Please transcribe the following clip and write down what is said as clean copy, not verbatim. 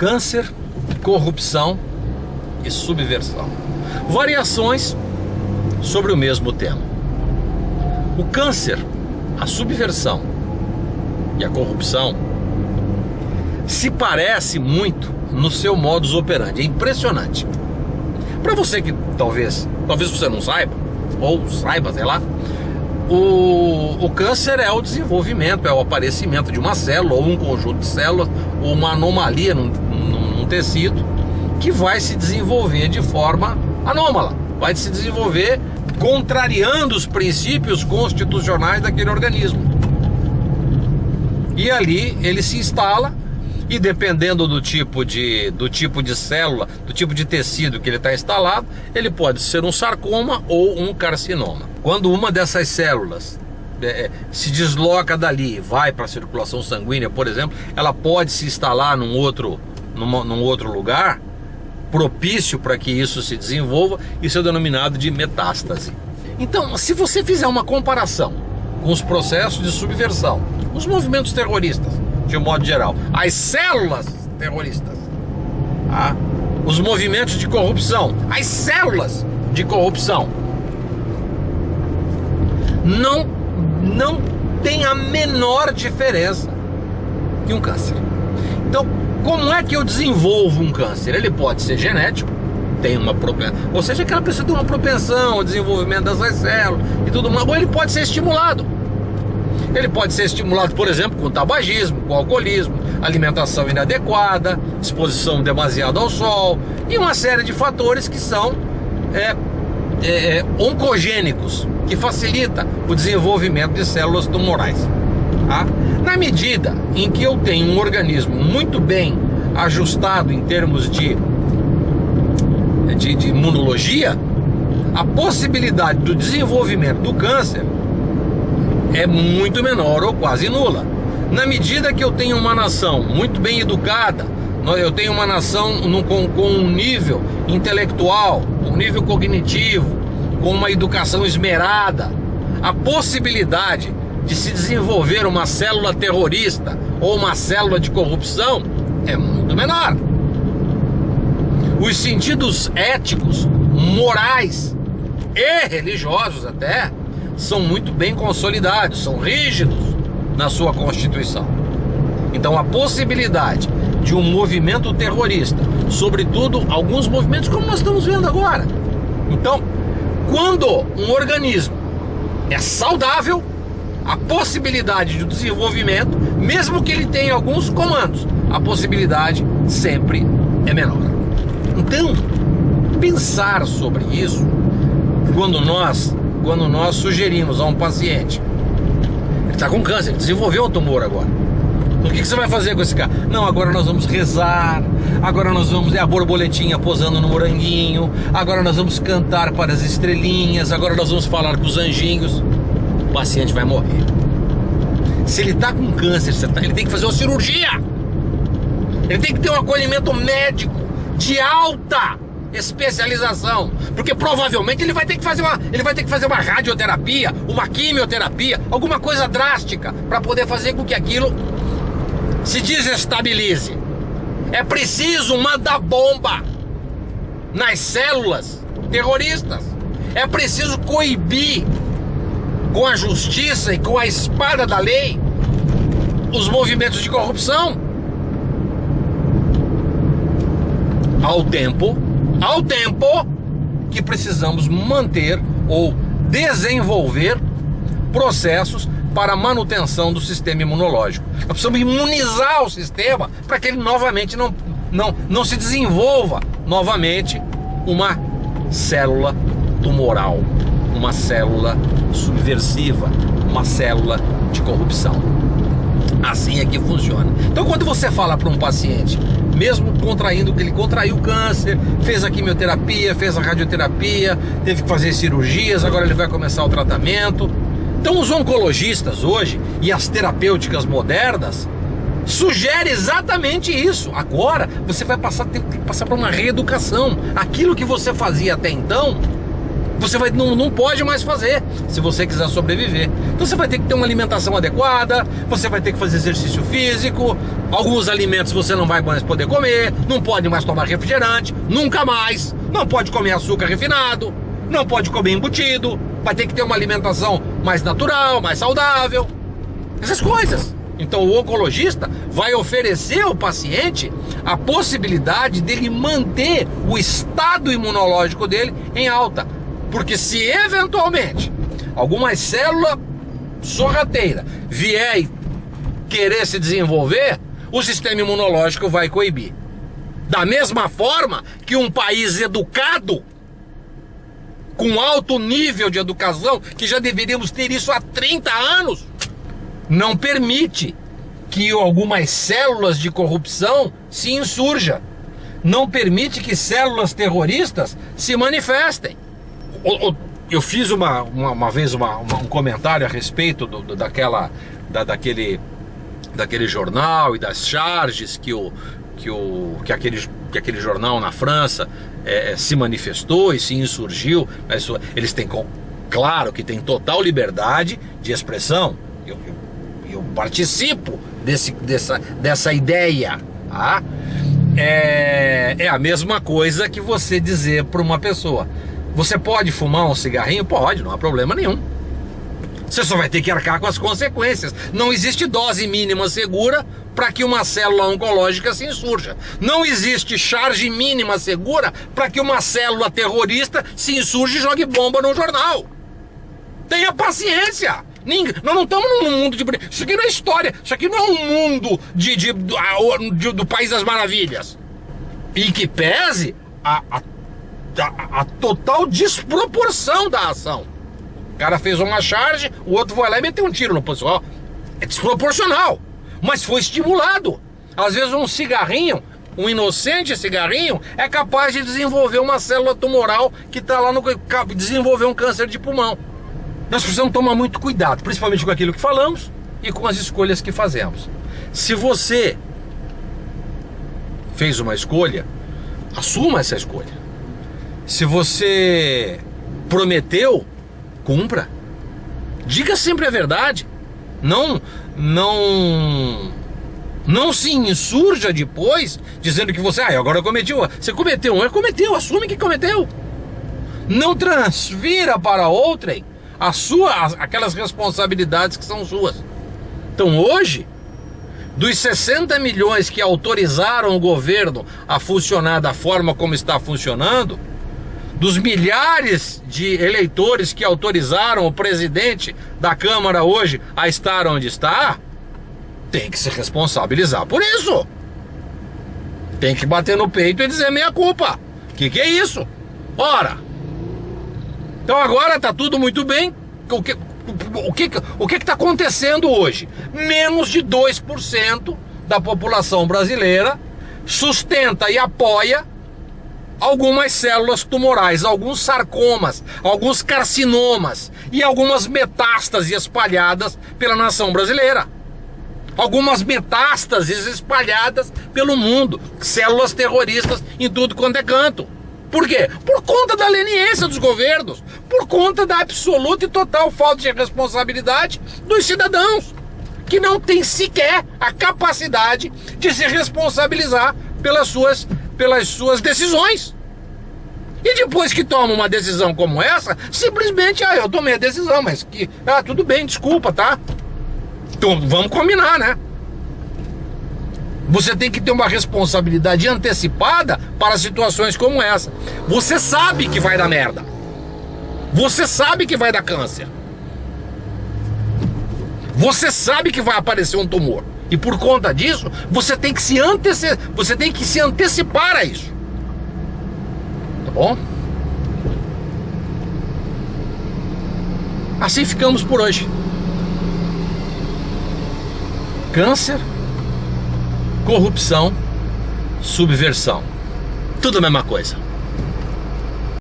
Câncer, corrupção e subversão. Variações sobre o mesmo tema. O câncer, a subversão e a corrupção se parece muito no seu modus operandi. É impressionante. Para você que talvez você não saiba, ou saiba, sei lá, o câncer é o desenvolvimento, é o aparecimento de uma célula, ou um conjunto de células, ou uma anomalia num tecido, que vai se desenvolver de forma anômala, vai se desenvolver contrariando os princípios constitucionais daquele organismo. E ali ele se instala, e dependendo do tipo de célula, do tipo de tecido que ele está instalado, ele pode ser um sarcoma ou um carcinoma. Quando uma dessas células se desloca dali, vai para a circulação sanguínea, por exemplo, ela pode se instalar num outro lugar propício para que isso se desenvolva. Isso é denominado de metástase. Então, se você fizer uma comparação com os processos de subversão, os movimentos terroristas, de um modo geral, as células terroristas, os movimentos de corrupção, as células de corrupção, não tem a menor diferença que um câncer. Então, como é que eu desenvolvo um câncer? Ele pode ser genético, tem uma propensão, ou seja, aquela pessoa tem uma propensão ao desenvolvimento dessas células e tudo mais, ou ele pode ser estimulado. Ele pode ser estimulado, por exemplo, com tabagismo, com alcoolismo, alimentação inadequada, exposição demasiada ao sol e uma série de fatores que são oncogênicos, que facilita o desenvolvimento de células tumorais. Na medida em que eu tenho um organismo muito bem ajustado em termos de imunologia, a possibilidade do desenvolvimento do câncer é muito menor ou quase nula. Na medida que eu tenho uma nação muito bem educada, eu tenho uma nação com um nível intelectual, um nível cognitivo, com uma educação esmerada, a possibilidade de se desenvolver uma célula terrorista ou uma célula de corrupção é muito menor. Os sentidos éticos, morais e religiosos até são muito bem consolidados, são rígidos na sua constituição. Então a possibilidade de um movimento terrorista, sobretudo alguns movimentos como nós estamos vendo agora. Então, quando um organismo é saudável, a possibilidade de desenvolvimento, mesmo que ele tenha alguns comandos, a possibilidade sempre é menor. Então, pensar sobre isso, quando nós sugerimos a um paciente, ele está com câncer, desenvolveu um tumor agora, o que você vai fazer com esse cara? Não, agora nós vamos rezar, agora nós vamos, a borboletinha posando no moranguinho, agora nós vamos cantar para as estrelinhas, agora nós vamos falar com os anjinhos. O paciente vai morrer. Se ele está com câncer, ele tem que fazer uma cirurgia, ele tem que ter um acolhimento médico de alta especialização, porque provavelmente ele vai ter que fazer uma radioterapia, uma quimioterapia, alguma coisa drástica para poder fazer com que aquilo se desestabilize. É preciso mandar bomba nas células terroristas, é preciso coibir com a justiça e com a espada da lei os movimentos de corrupção, ao tempo que precisamos manter ou desenvolver processos para a manutenção do sistema imunológico. Nós precisamos imunizar o sistema para que ele novamente não se desenvolva novamente uma célula tumoral, uma célula subversiva, uma célula de corrupção. Assim é que funciona. Então, quando você fala para um paciente, mesmo contraindo que ele contraiu câncer, fez a quimioterapia, fez a radioterapia, teve que fazer cirurgias, agora ele vai começar o tratamento. Então, os oncologistas hoje e as terapêuticas modernas sugerem exatamente isso. Agora você vai ter que passar por uma reeducação. Aquilo que você fazia até então Você não pode mais fazer se você quiser sobreviver. Então você vai ter que ter uma alimentação adequada, você vai ter que fazer exercício físico, alguns alimentos você não vai mais poder comer, não pode mais tomar refrigerante, nunca mais, não pode comer açúcar refinado, não pode comer embutido, vai ter que ter uma alimentação mais natural, mais saudável, essas coisas. Então o oncologista vai oferecer ao paciente a possibilidade dele manter o estado imunológico dele em alta. Porque se eventualmente alguma célula sorrateira vier e querer se desenvolver, o sistema imunológico vai coibir. Da mesma forma que um país educado, com alto nível de educação, que já deveríamos ter isso há 30 anos, não permite que algumas células de corrupção se insurjam. Não permite que células terroristas se manifestem. Eu fiz uma vez um comentário a respeito daquele jornal e das charges que aquele jornal na França se manifestou e se insurgiu. Eles têm, claro que tem total liberdade de expressão. Eu participo dessa ideia, tá? É a mesma coisa que você dizer para uma pessoa: você pode fumar um cigarrinho? Pode, não há problema nenhum. Você só vai ter que arcar com as consequências. Não existe dose mínima segura para que uma célula oncológica se insurja. Não existe charge mínima segura para que uma célula terrorista se insurja e jogue bomba no jornal. Tenha paciência. Nós não estamos num mundo de... Isso aqui não é história. Isso aqui não é um mundo do País das Maravilhas. E que pese a total desproporção da ação. O cara fez uma charge, o outro vai lá e meteu um tiro no pessoal. É desproporcional, mas foi estimulado. Às vezes um cigarrinho, um inocente cigarrinho, é capaz de desenvolver uma célula tumoral que está lá desenvolver um câncer de pulmão. Nós precisamos tomar muito cuidado, principalmente com aquilo que falamos e com as escolhas que fazemos. Se você fez uma escolha, assuma essa escolha. Se você prometeu, cumpra. Diga sempre a verdade. Não se insurja depois dizendo que você, agora cometeu. Você cometeu cometeu, assume que cometeu. Não transfira para outrem aquelas responsabilidades que são suas. Então hoje, dos 60 milhões que autorizaram o governo a funcionar da forma como está funcionando, dos milhares de eleitores que autorizaram o presidente da Câmara hoje a estar onde está, tem que se responsabilizar por isso. Tem que bater no peito e dizer meia culpa. Que é isso? Ora, então agora está tudo muito bem. O que está acontecendo hoje? Menos de 2% da população brasileira sustenta e apoia algumas células tumorais, alguns sarcomas, alguns carcinomas e algumas metástases espalhadas pela nação brasileira. Algumas metástases espalhadas pelo mundo, células terroristas em tudo quanto é canto. Por quê? Por conta da leniência dos governos, por conta da absoluta e total falta de responsabilidade dos cidadãos, que não têm sequer a capacidade de se responsabilizar pelas suas decisões. E depois que toma uma decisão como essa, simplesmente, eu tomei a decisão, mas tudo bem, desculpa, tá? Então vamos combinar, né? Você tem que ter uma responsabilidade antecipada para situações como essa. Você sabe que vai dar merda. Você sabe que vai dar câncer. Você sabe que vai aparecer um tumor. E por conta disso, você tem que se antecipar a isso. Tá bom? Assim ficamos por hoje. Câncer, corrupção, subversão. Tudo a mesma coisa.